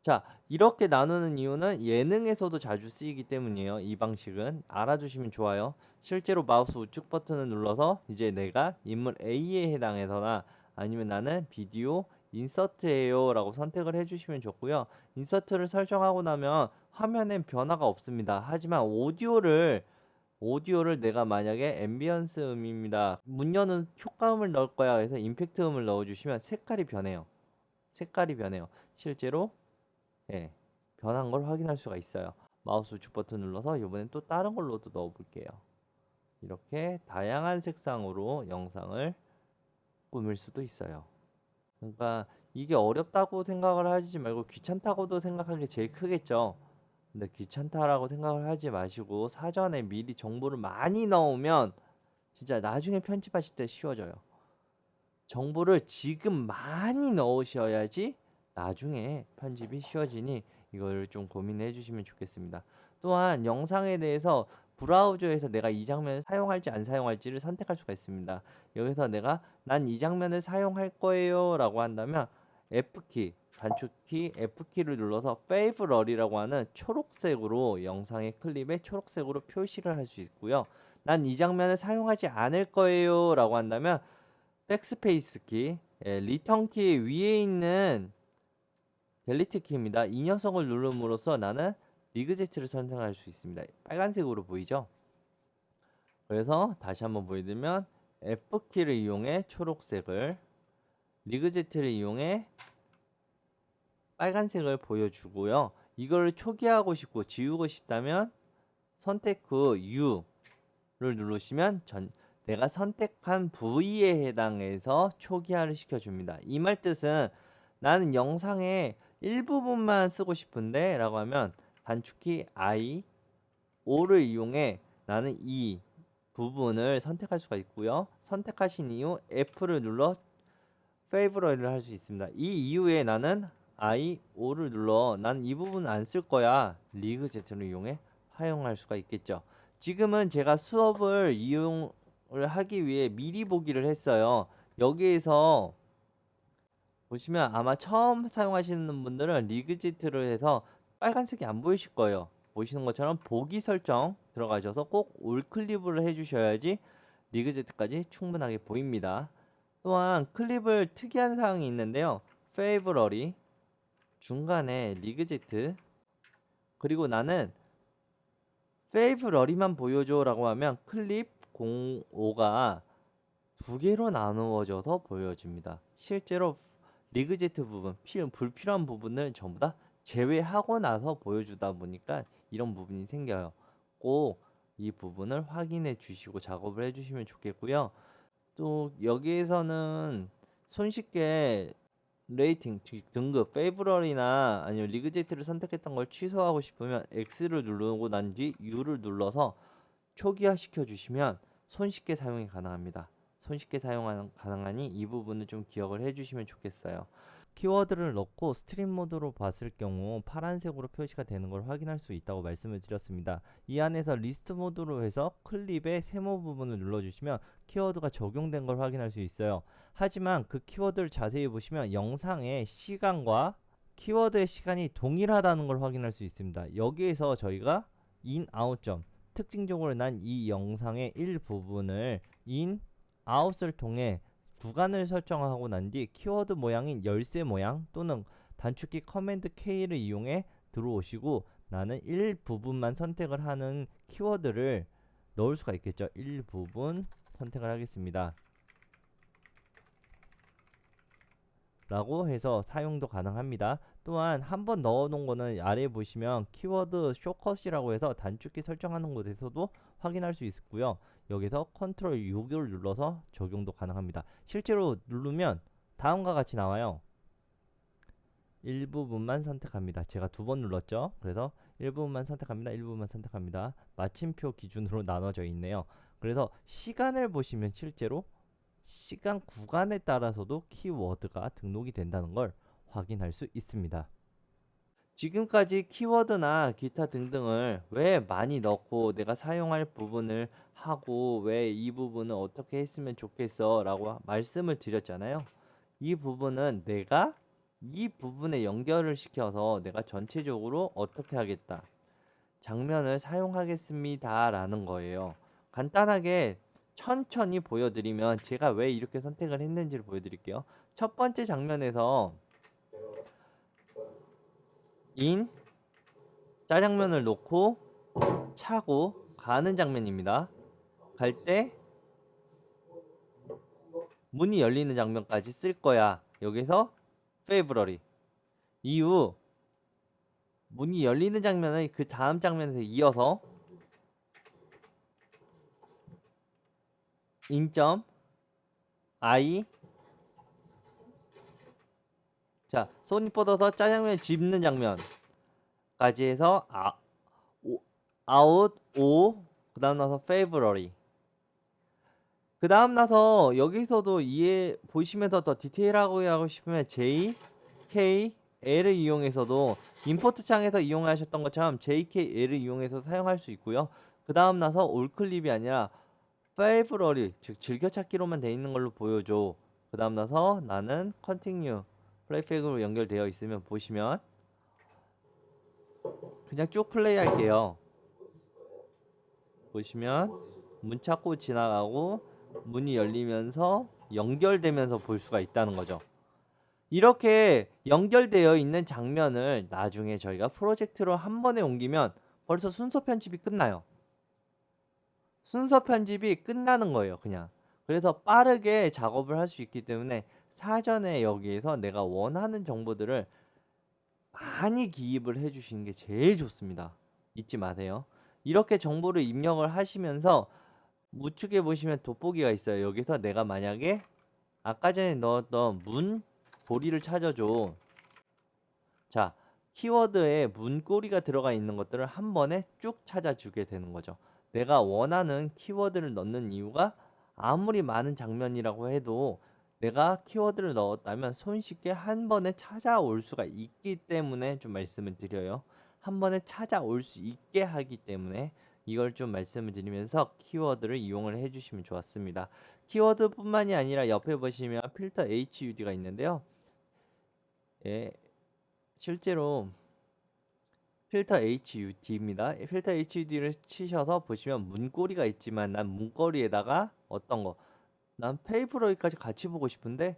자, 이렇게 나누는 이유는 예능에서도 자주 쓰이기 때문이에요. 이 방식은 알아두시면 좋아요. 실제로 마우스 우측 버튼을 눌러서 이제 내가 인물 A에 해당해서나 아니면 나는 비디오 인서트예요 라고 선택을 해주시면 좋고요. 인서트를 설정하고 나면 화면엔 변화가 없습니다. 하지만 오디오를 내가 만약에 앰비언스 음입니다. 문 여는 효과음을 넣을 거야 해서 임팩트 음을 넣어주시면 색깔이 변해요. 색깔이 변해요. 실제로 예, 변한 걸 확인할 수가 있어요. 마우스 우측 버튼 눌러서 이번엔 또 다른 걸로도 넣어 볼게요. 이렇게 다양한 색상으로 영상을 꾸밀 수도 있어요. 그러니까 이게 어렵다고 생각을 하지 말고 귀찮다고도 생각하는 게 제일 크겠죠. 근데 귀찮다라고 생각을 하지 마시고 사전에 미리 정보를 많이 넣으면 진짜 나중에 편집하실 때 쉬워져요. 정보를 지금 많이 넣으셔야지 나중에 편집이 쉬워지니 이걸 좀 고민해 주시면 좋겠습니다. 또한 영상에 대해서 브라우저에서 내가 이 장면을 사용할지 안 사용할지를 선택할 수가 있습니다. 여기서 내가 난 이 장면을 사용할 거예요 라고 한다면 F키 단축키 F키를 눌러서 Favorite이라고 하는 초록색으로 영상의 클립에 초록색으로 표시를 할 수 있고요. 난 이 장면을 사용하지 않을 거예요 라고 한다면 백스페이스 키, 리턴 키 위에 있는 델리트 키입니다. 이 녀석을 누름으로써 나는 리그제트를 선택할 수 있습니다. 빨간색으로 보이죠? 그래서 다시 한번 보여드리면 F키를 이용해 초록색을, 리그제트를 이용해 빨간색을 보여주고요. 이걸 초기화하고 싶고 지우고 싶다면 선택 후 U를 누르시면 내가 선택한 부위에 해당해서 초기화를 시켜줍니다. 이 말 뜻은 나는 영상의 일부분만 쓰고 싶은데 라고 하면 단축키 I, O를 이용해 나는 이 부분을 선택할 수가 있고요. 선택하신 이후 F를 눌러 페이버럴을 할 수 있습니다. 이 이후에 나는 I, O를 눌러 난 이 부분 안 쓸 거야. 리그 Z를 이용해 활용할 수가 있겠죠. 지금은 제가 수업을 이용을 하기 위해 미리 보기를 했어요. 여기에서 보시면 아마 처음 사용하시는 분들은 리그 Z를 해서 빨간색이 안 보이실 거예요. 보시는 것처럼 보기 설정 들어가셔서 꼭 올클립을 해주셔야지 리그 Z까지 충분하게 보입니다. 또한 클립을 특이한 사항이 있는데요. 페이버럴이 중간에 리그 Z, 그리고 나는 페이버럴이만 보여줘 라고 하면 클립 05가 두 개로 나누어져서 보여집니다. 실제로 리그 Z 부분, 불필요한 부분을 전부 다 제외하고 나서 보여주다 보니까 이런 부분이 생겨요. 꼭 이 부분을 확인해 주시고 작업을 해 주시면 좋겠고요. 또 여기에서는 손쉽게 레이팅, 즉 등급, 페이버럴이나 아니면 리그 Z를 선택했던 걸 취소하고 싶으면 X를 누르고 난 뒤 U를 눌러서 초기화 시켜 주시면 손쉽게 사용이 가능합니다. 손쉽게 가능하니 이 부분을 좀 기억을 해주시면 좋겠어요. 키워드를 넣고 스트림 모드로 봤을 경우 파란색으로 표시가 되는 걸 확인할 수 있다고 말씀을 드렸습니다. 이 안에서 리스트 모드로 해서 클립의 세모 부분을 눌러주시면 키워드가 적용된 걸 확인할 수 있어요. 하지만 그 키워드를 자세히 보시면 영상의 시간과 키워드의 시간이 동일하다는 걸 확인할 수 있습니다. 여기에서 저희가 인, 아웃 점, 특징적으로 난 이 영상의 일부분을 인, 아웃을 통해 구간을 설정하고 난 뒤 키워드 모양인 열쇠 모양 또는 단축키 커맨드 K를 이용해 들어오시고 나는 일부분만 선택을 하는 키워드를 넣을 수가 있겠죠. 일부분 선택을 하겠습니다. 라고 해서 사용도 가능합니다. 또한 한번 넣어놓은 거는 아래에 보시면 키워드 쇼컷이라고 해서 단축키 설정하는 곳에서도 확인할 수 있고요. 여기서 컨트롤 6을 눌러서 적용도 가능합니다. 실제로 누르면 다음과 같이 나와요. 일부분만 선택합니다. 제가 두 번 눌렀죠. 그래서 일부분만 선택합니다. 일부분만 선택합니다. 마침표 기준으로 나눠져 있네요. 그래서 시간을 보시면 실제로 시간 구간에 따라서도 키워드가 등록이 된다는 걸 확인할 수 있습니다. 지금까지 키워드나 기타 등등을 왜 많이 넣고 내가 사용할 부분을 하고 왜 이 부분은 어떻게 했으면 좋겠어 라고 말씀을 드렸잖아요. 이 부분은 내가 이 부분에 연결을 시켜서 내가 전체적으로 어떻게 하겠다, 장면을 사용하겠습니다 라는 거예요. 간단하게 천천히 보여드리면 제가 왜 이렇게 선택을 했는지를 보여드릴게요. 첫 번째 장면에서 인 짜장면을 놓고 차고 가는 장면입니다. 갈 때 문이 열리는 장면까지 쓸 거야. 여기서 페이브러리 이후 문이 열리는 장면을 그 다음 장면에서 이어서 인점 I, 자 손이 뻗어서 짜장면 집는 장면까지 해서 아웃 오, 그 다음 나서 페이브러리, 그 다음 나서 여기서도 이해 보시면서 더 디테일하게 하고 싶으면 J, K, L을 이용해서도 임포트 창에서 이용하셨던 것처럼 J, K, L을 이용해서 사용할 수 있고요. 그 다음 나서 올클립이 아니라 페이브러리, 즉 즐겨찾기로만 돼 있는 걸로 보여줘. 그 다음 나서 나는 컨티뉴 플레이백으로 연결되어 있으면 보시면 그냥 쭉 플레이 할게요. 보시면 문 찾고 지나가고 문이 열리면서 연결되면서 볼 수가 있다는 거죠. 이렇게 연결되어 있는 장면을 나중에 저희가 프로젝트로 한 번에 옮기면 벌써 순서 편집이 끝나요. 순서 편집이 끝나는 거예요, 그냥. 그래서 빠르게 작업을 할 수 있기 때문에 사전에 여기에서 내가 원하는 정보들을 많이 기입을 해주시는 게 제일 좋습니다. 잊지 마세요. 이렇게 정보를 입력을 하시면서 우측에 보시면 돋보기가 있어요. 여기서 내가 만약에 아까 전에 넣었던 문고리를 찾아줘. 자, 키워드에 문고리가 들어가 있는 것들을 한 번에 쭉 찾아주게 되는 거죠. 내가 원하는 키워드를 넣는 이유가 아무리 많은 장면이라고 해도 내가 키워드를 넣었다면 손쉽게 한 번에 찾아올 수가 있기 때문에 좀 말씀을 드려요. 한 번에 찾아올 수 있게 하기 때문에 이걸 좀 말씀을 드리면서 키워드를 이용을 해주시면 좋았습니다. 키워드뿐만이 아니라 옆에 보시면 필터 HUD가 있는데요. 예, 실제로 필터 HUD입니다. 필터 HUD를 치셔서 보시면 문고리가 있지만 난 문고리에다가 어떤 거, 난 페이퍼러까지 같이 보고 싶은데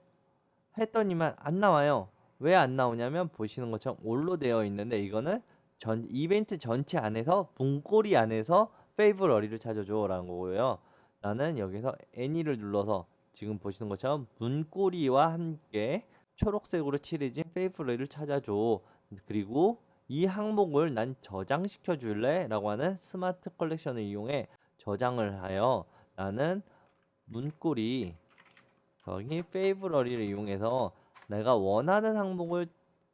했더니만 안 나와요. 왜 안 나오냐면 보시는 것처럼 올로 되어 있는데 이거는 전 이벤트 전체 안에서 문고리 안에서 페이브러리를 찾아줘 라는 거고요. 나는 여기서 애니를 눌러서 지금 보시는 것처럼 문고리와 함께 초록색으로 칠해진 페이브러리를 찾아줘. 그리고 이 항목을 난 저장시켜 줄래? 라고 하는 스마트 컬렉션을 이용해 저장을 하여 나는 문고리 거기 페이브러리를 이용해서 내가 원하는 항목을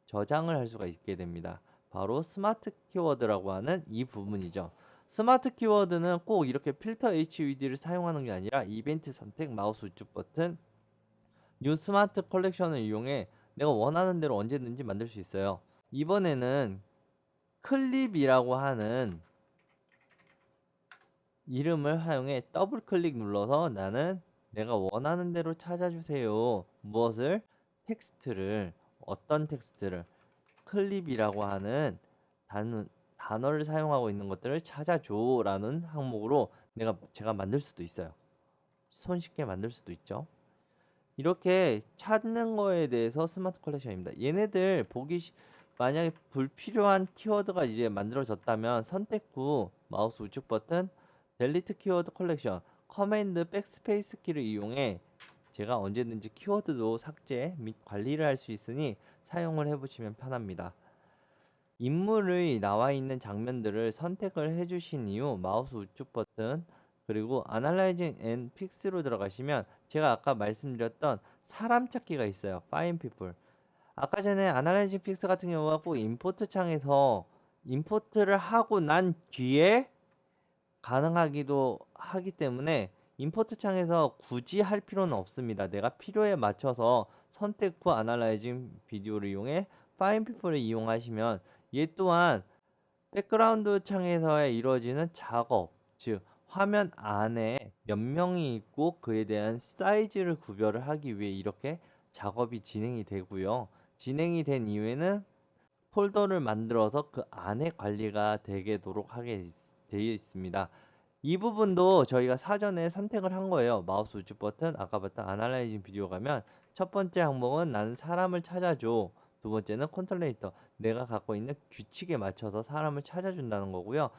저장을 할 수가 있게 됩니다. 바로 스마트 키워드라고 하는 이 부분이죠. 스마트 키워드는 꼭 이렇게 필터 HUD를 사용하는 게 아니라 이벤트 선택, 마우스 우측 버튼, 뉴 스마트 컬렉션을 이용해 내가 원하는 대로 언제든지 만들 수 있어요. 이번에는 클립이라고 하는 이름을 사용해 더블 클릭 눌러서 나는 내가 원하는 대로 찾아주세요. 무엇을? 텍스트를. 어떤 텍스트를? 클립이라고 하는 단어를 사용하고 있는 것들을 찾아줘 라는 항목으로 제가 만들 수도 있어요. 손쉽게 만들 수도 있죠. 이렇게 찾는 거에 대해서 스마트 컬렉션입니다. 얘네들 만약에 불필요한 키워드가 이제 만들어졌다면 선택 후 마우스 우측 버튼 델리트 키워드 컬렉션 커맨드 백스페이스 키를 이용해 제가 언제든지 키워드도 삭제 및 관리를 할 수 있으니 사용을 해보시면 편합니다. 인물의 나와 있는 장면들을 선택을 해주신 이후 마우스 우측 버튼 그리고 Analyzing and Fix로 들어가시면 제가 아까 말씀드렸던 사람 찾기가 있어요. Find People. 아까 전에 Analyzing Fix 같은 경우가 꼭 임포트 창에서 임포트를 하고 난 뒤에 가능하기도 하기 때문에 임포트 창에서 굳이 할 필요는 없습니다. 내가 필요에 맞춰서 선택 후 Analyzing 비디오를 이용해 Find People을 이용하시면 얘 또한 백그라운드 창에서 이루어지는 작업, 즉 화면 안에 몇 명이 있고 그에 대한 사이즈를 구별을 하기 위해 이렇게 작업이 진행이 되고요. 진행이 된 이후에는 폴더를 만들어서 그 안에 관리가 되도록 하게 되어 있습니다. 이 부분도 저희가 사전에 선택을 한 거예요. 마우스 우측 버튼, 아까 봤던 아날라이징 비디오 가면 첫 번째 항목은 나는 사람을 찾아줘. 두 번째는 컨트롤레이터, 내가 갖고 있는 규칙에 맞춰서 사람을 찾아준다는 거고요.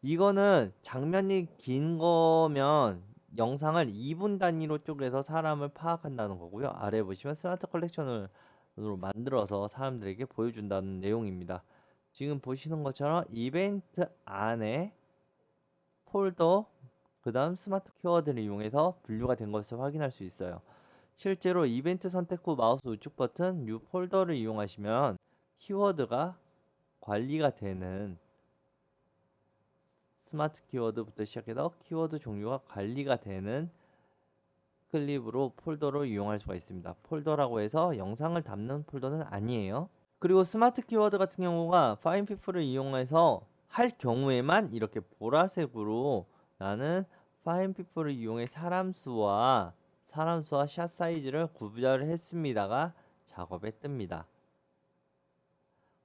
이거는 장면이 긴 거면 영상을 2분 단위로 쪼개서 사람을 파악한다는 거고요. 아래 보시면 스마트 컬렉션으로 만들어서 사람들에게 보여준다는 내용입니다. 지금 보시는 것처럼 이벤트 안에 폴더, 그 다음 스마트 키워드를 이용해서 분류가 된 것을 확인할 수 있어요. 실제로 이벤트 선택 후 마우스 우측 버튼 뉴 폴더를 이용하시면 키워드가 관리가 되는 스마트 키워드부터 시작해서 키워드 종류가 관리가 되는 클립으로 폴더로 이용할 수가 있습니다. 폴더라고 해서 영상을 담는 폴더는 아니에요. 그리고 스마트 키워드 같은 경우가 Find People을 이용해서 할 경우에만 이렇게 보라색으로 나는 Find People을 이용해 사람 수와 샷 사이즈를 구별을 했습니다가 작업에 뜹니다.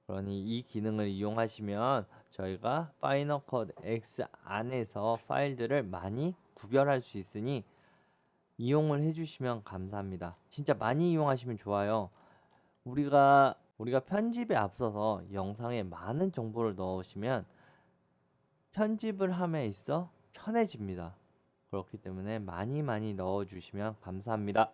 그러니 이 기능을 이용하시면 저희가 파이널 컷 X 안에서 파일들을 많이 구별할 수 있으니 이용을 해주시면 감사합니다. 진짜 많이 이용하시면 좋아요. 우리가 편집에 앞서서 영상에 많은 정보를 넣으시면 편집을 함에 있어 편해집니다. 그렇기 때문에 많이 넣어주시면 감사합니다.